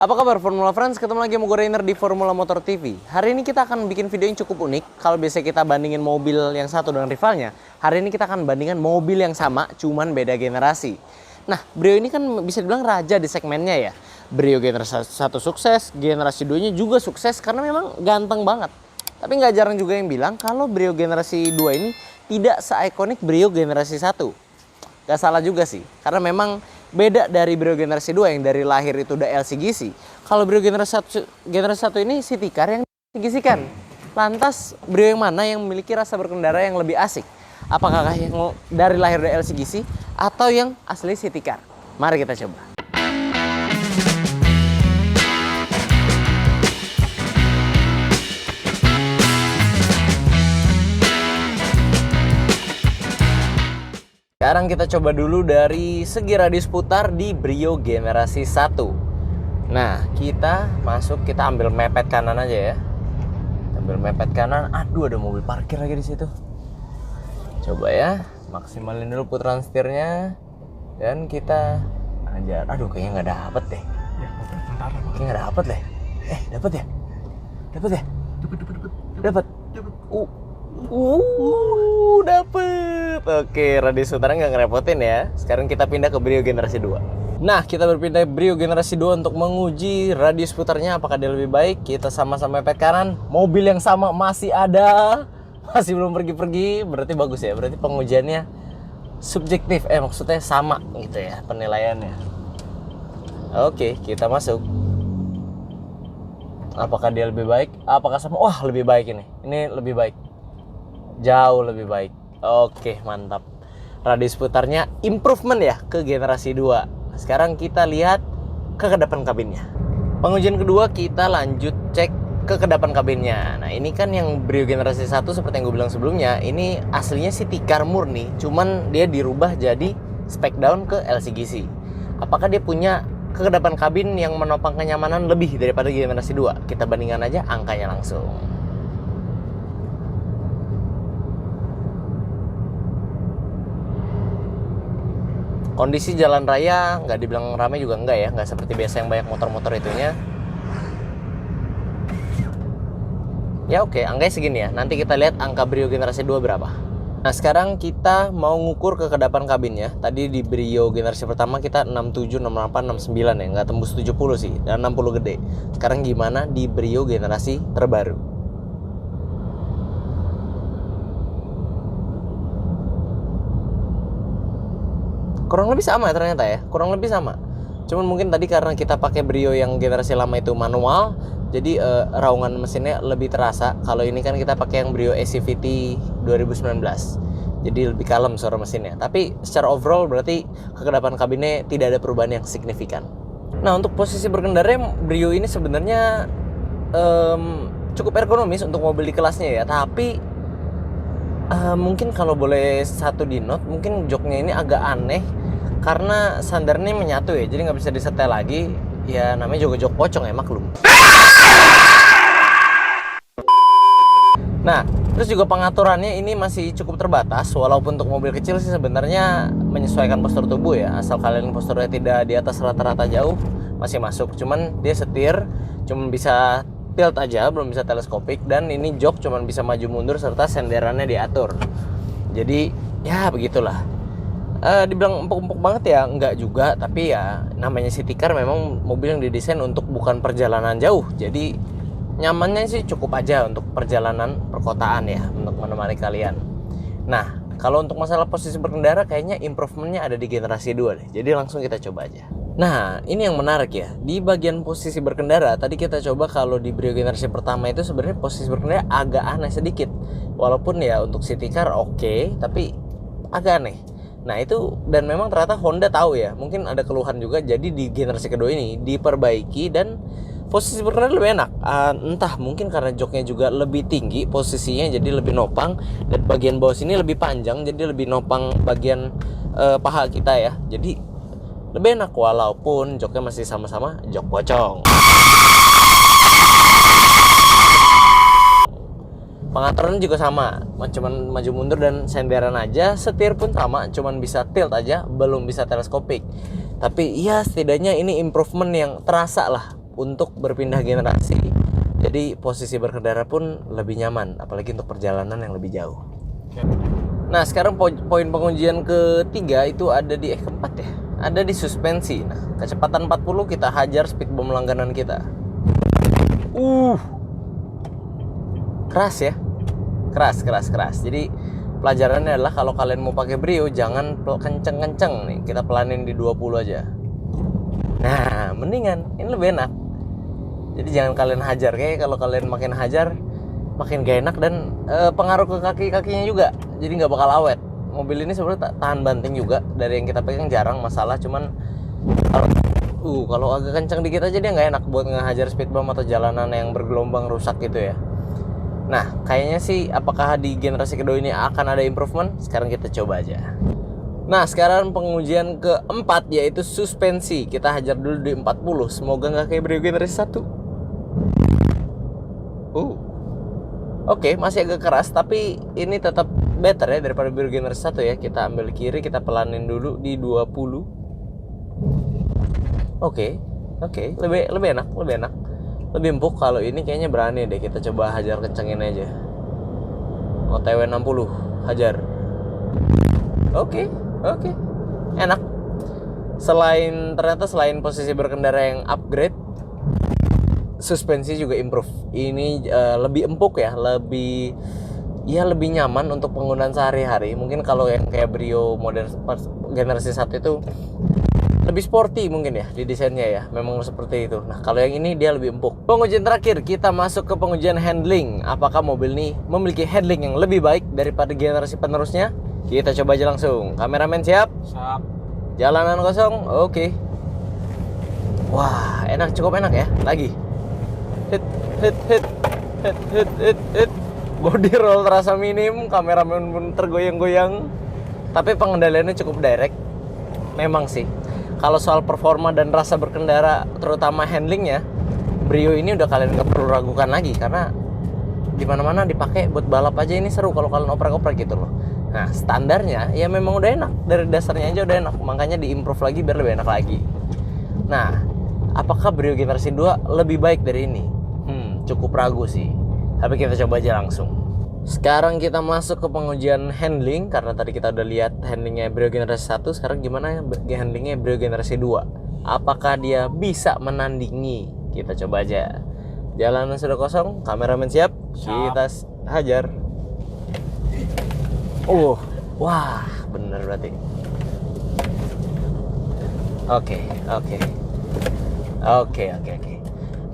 Apa kabar Formula Friends? Ketemu lagi sama gue Rainer di Formula Motor TV. Hari ini kita akan bikin video yang cukup unik. Kalau biasa kita bandingin mobil yang satu dengan rivalnya, hari ini kita akan bandingkan mobil yang sama, cuman beda generasi. Nah, Brio ini kan bisa dibilang raja di segmennya ya. Brio generasi 1 sukses, generasi 2-nya juga sukses karena memang ganteng banget. Tapi nggak jarang juga yang bilang kalau Brio generasi 2 ini tidak se-ikonik Brio generasi 1. Gak salah juga sih, karena memang beda dari Brio generasi 2 yang dari lahir itu udah LCGC. Kalau Brio generasi 1 ini city car yang LCGC-kan. Lantas Brio yang mana yang memiliki rasa berkendara yang lebih asik? Apakah yang dari lahir udah LCGC atau yang asli city car? Mari kita coba. Sekarang kita coba dulu dari segi radius putar di Brio generasi 1. Nah, kita masuk, kita ambil mepet kanan aja ya. Ambil mepet kanan. Aduh, ada mobil parkir lagi di situ. Coba ya, maksimalin dulu putaran setirnya dan kita ajar. Aduh, kayaknya nggak dapet deh. Ya, bentar. Kayaknya nggak dapet deh. Dapet ya? Dapet ya? Dapet. Dapet. Oke, radius putarnya nggak ngerepotin ya. Sekarang kita pindah ke Brio generasi 2. Nah, kita berpindah ke Brio generasi 2 untuk menguji radius putarnya apakah dia lebih baik. Kita sama-sama mepet kanan. Mobil yang sama masih ada. Masih belum pergi-pergi. Berarti bagus ya. Berarti pengujiannya subjektif. Maksudnya sama gitu ya penilaiannya. Oke, kita masuk. Apakah dia lebih baik? Apakah sama? Wah, lebih baik ini. Ini lebih baik. Jauh lebih baik. Oke, mantap. Radius putarnya improvement ya ke generasi 2. Sekarang kita lihat kekedapan kabinnya. Pengujian kedua kita lanjut cek kekedapan kabinnya. Nah, ini kan yang Brio generasi 1 seperti yang gue bilang sebelumnya, ini aslinya city car murni, cuman dia dirubah jadi spec down ke LCGC. Apakah dia punya kekedapan kabin yang menopang kenyamanan lebih daripada generasi 2? Kita bandingkan aja angkanya langsung. Kondisi jalan raya nggak dibilang ramai juga enggak ya, nggak seperti biasa yang banyak motor-motor itunya. Ya oke, angkanya segini ya. Nanti kita lihat angka Brio generasi 2 berapa. Nah, sekarang kita mau ngukur kekedapan kabinnya. Tadi di Brio generasi pertama kita 67, 68, 69 ya, nggak tembus 70 sih, dan 60 gede. Sekarang gimana di Brio generasi terbaru? Kurang lebih sama ya ternyata ya, kurang lebih sama. Cuman mungkin tadi karena kita pakai Brio yang generasi lama itu manual, jadi raungan mesinnya lebih terasa. Kalau ini kan kita pakai yang Brio ACVT 2019, jadi lebih kalem suara mesinnya. Tapi secara overall berarti kekedapan kabinnya tidak ada perubahan yang signifikan. Nah, untuk posisi berkendara Brio ini sebenarnya cukup ergonomis untuk mobil di kelasnya ya. Tapi mungkin kalau boleh satu di note, mungkin joknya ini agak aneh karena sandarnya menyatu ya, jadi nggak bisa disetel lagi. Ya namanya juga jok pocong ya, maklum. Nah, terus juga pengaturannya ini masih cukup terbatas. Walaupun untuk mobil kecil sih sebenarnya menyesuaikan postur tubuh ya, asal kalian posturnya tidak di atas rata-rata jauh masih masuk. Cuman dia setir cuman bisa tilt aja, belum bisa teleskopik, dan ini jok cuman bisa maju mundur serta senderannya diatur. Jadi ya begitulah. Dibilang empuk-empuk banget ya enggak juga, tapi ya namanya city car memang mobil yang didesain untuk bukan perjalanan jauh. Jadi nyamannya sih cukup aja untuk perjalanan perkotaan ya, untuk menemani kalian. Nah, kalau untuk masalah posisi berkendara kayaknya improvementnya ada di generasi 2 deh. Jadi langsung kita coba aja. Nah, ini yang menarik ya. Di bagian posisi berkendara, tadi kita coba kalau di Brio generasi pertama itu sebenarnya posisi berkendara agak aneh sedikit. Walaupun ya untuk city car oke, tapi agak aneh. Nah, itu dan memang ternyata Honda tahu ya. Mungkin ada keluhan juga, jadi di generasi kedua ini diperbaiki dan posisi berkendara lebih enak. Entah mungkin karena joknya juga lebih tinggi posisinya, jadi lebih nopang, dan bagian bawah sini lebih panjang, jadi lebih nopang bagian paha kita ya. Jadi lebih enak walaupun joknya masih sama-sama jok pocong. Pengaturannya juga sama, cuman maju mundur dan senderan aja. Setir pun sama, cuman bisa tilt aja, belum bisa teleskopik. Tapi ya setidaknya ini improvement yang terasa lah untuk berpindah generasi. Jadi posisi berkendara pun lebih nyaman, apalagi untuk perjalanan yang lebih jauh. Nah, sekarang poin pengujian ketiga itu ada di keempat ya. Ada di suspensi. Nah, kecepatan 40 kita hajar speed bump langganan kita. Keras ya. Keras. Jadi pelajarannya adalah kalau kalian mau pakai Brio jangan kenceng-kenceng nih. Kita pelanin di 20 aja. Nah, mendingan ini lebih enak. Jadi jangan kalian hajar, kayak kalau kalian makin hajar makin gak enak dan pengaruh ke kaki-kakinya juga. Jadi nggak bakal awet. Mobil ini sebenarnya tahan banting juga, dari yang kita pegang jarang masalah, cuman kalau agak kencang dikit aja dia nggak enak buat ngehajar speed bump atau jalanan yang bergelombang rusak gitu ya. Nah, kayaknya sih apakah di generasi kedua ini akan ada improvement? Sekarang kita coba aja. Nah, sekarang pengujian keempat yaitu suspensi. Kita hajar dulu di 40. Semoga nggak kayak Brio generasi 1. Oke, masih agak keras, tapi ini tetap better ya daripada Brio generasi 1 ya. Kita ambil kiri, kita pelanin dulu di 20. Oke, lebih enak. Lebih empuk. Kalau ini kayaknya berani deh, kita coba hajar kencengin aja. OTW 60, hajar. Oke. Enak. Ternyata selain posisi berkendara yang upgrade, suspensi juga improve. Ini lebih empuk ya, lebih nyaman untuk penggunaan sehari-hari. Mungkin kalau yang kayak Brio model generasi 1 itu lebih sporty mungkin ya di desainnya ya, memang seperti itu. Nah, kalau yang ini dia lebih empuk. Pengujian terakhir, kita masuk ke pengujian handling. Apakah mobil ini memiliki handling yang lebih baik daripada generasi penerusnya? Kita coba aja langsung. Kameramen siap? Siap. Jalanan kosong? Oke. Wah, cukup enak ya. Lagi. Hit. Body roll terasa minim, kameramen pun tergoyang-goyang. Tapi pengendaliannya cukup direct. Memang sih, kalau soal performa dan rasa berkendara, terutama handlingnya, Brio ini udah kalian gak perlu ragukan lagi, karena dimana-mana dipakai buat balap aja ini seru kalau kalian oprek-oprek gitu loh. Nah, standarnya ya memang udah enak, dari dasarnya aja udah enak, makanya diimprove lagi biar lebih enak lagi. Nah, apakah Brio generasi 2 lebih baik dari ini? Cukup ragu sih, tapi kita coba aja langsung. Sekarang kita masuk ke pengujian handling, karena tadi kita udah lihat handlingnya Brio generasi 1. Sekarang gimana handlingnya Brio generasi 2? Apakah dia bisa menandingi? Kita coba aja. Jalanan sudah kosong, kameramen siap. Kita hajar. Wah, bener berarti. Oke.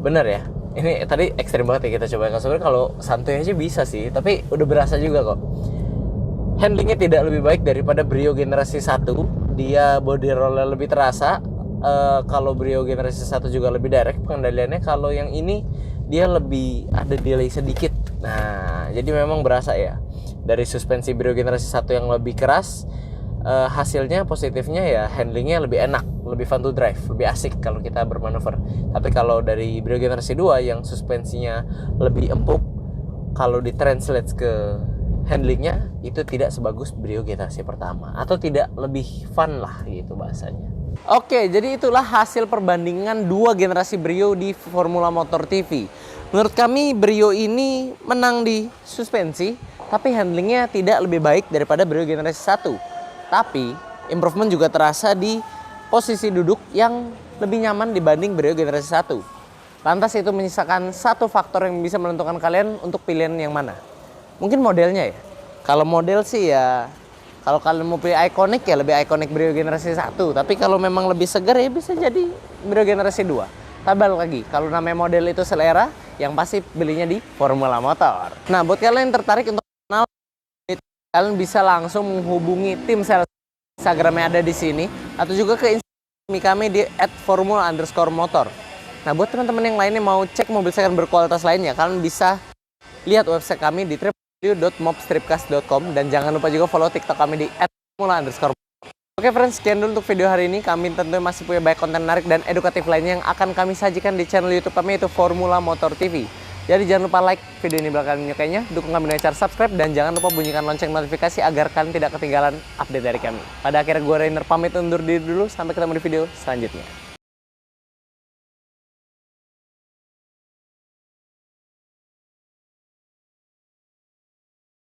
Bener ya. Ini tadi ekstrim banget ya kita coba. Sebenarnya kalau santuy aja bisa sih, tapi udah berasa juga kok. Handlingnya tidak lebih baik daripada Brio generasi 1. Dia body rollnya lebih terasa. Kalau Brio generasi 1 juga lebih direct pengendaliannya. Kalau yang ini dia lebih ada delay sedikit. Nah, jadi memang berasa ya. Dari suspensi Brio generasi 1 yang lebih keras, hasilnya positifnya ya handlingnya lebih enak, lebih fun to drive, lebih asik kalau kita bermanuver. Tapi kalau dari Brio generasi 2 yang suspensinya lebih empuk, kalau ditranslate ke handlingnya itu tidak sebagus Brio generasi pertama, atau tidak lebih fun lah gitu bahasanya. Oke, jadi itulah hasil perbandingan 2 generasi Brio di Formula Motor TV. Menurut kami Brio ini menang di suspensi, tapi handlingnya tidak lebih baik daripada Brio generasi 1. Tapi improvement juga terasa di posisi duduk yang lebih nyaman dibanding Brio generasi 1. Lantas itu menyisakan satu faktor yang bisa menentukan kalian untuk pilihan yang mana. Mungkin modelnya ya. Kalau model sih ya, kalau kalian mau pilih ikonik ya lebih ikonik Brio generasi 1. Tapi kalau memang lebih segar ya bisa jadi Brio generasi 2. Tabal lagi, kalau namanya model itu selera, yang pasti belinya di Formula Motor. Nah, buat kalian yang tertarik untuk kenal, kalian bisa langsung menghubungi tim sales Instagramnya ada di sini, atau juga ke Instagram kami di @formula_motor. Nah, buat teman-teman yang lainnya mau cek mobil second berkualitas lainnya, kalian bisa lihat website kami di www.mobstripcast.com, dan jangan lupa juga follow TikTok kami di @formula_motor. Oke friends, sekian dulu untuk video hari ini. Kami tentunya masih punya banyak konten menarik dan edukatif lainnya yang akan kami sajikan di channel YouTube kami, yaitu Formula Motor TV. Jadi jangan lupa like video ini bila kalian menyukainya, dukung kami dengan cara subscribe, dan jangan lupa bunyikan lonceng notifikasi agar kalian tidak ketinggalan update dari kami. Pada akhirnya gue Rainer pamit undur diri dulu, sampai ketemu di video selanjutnya.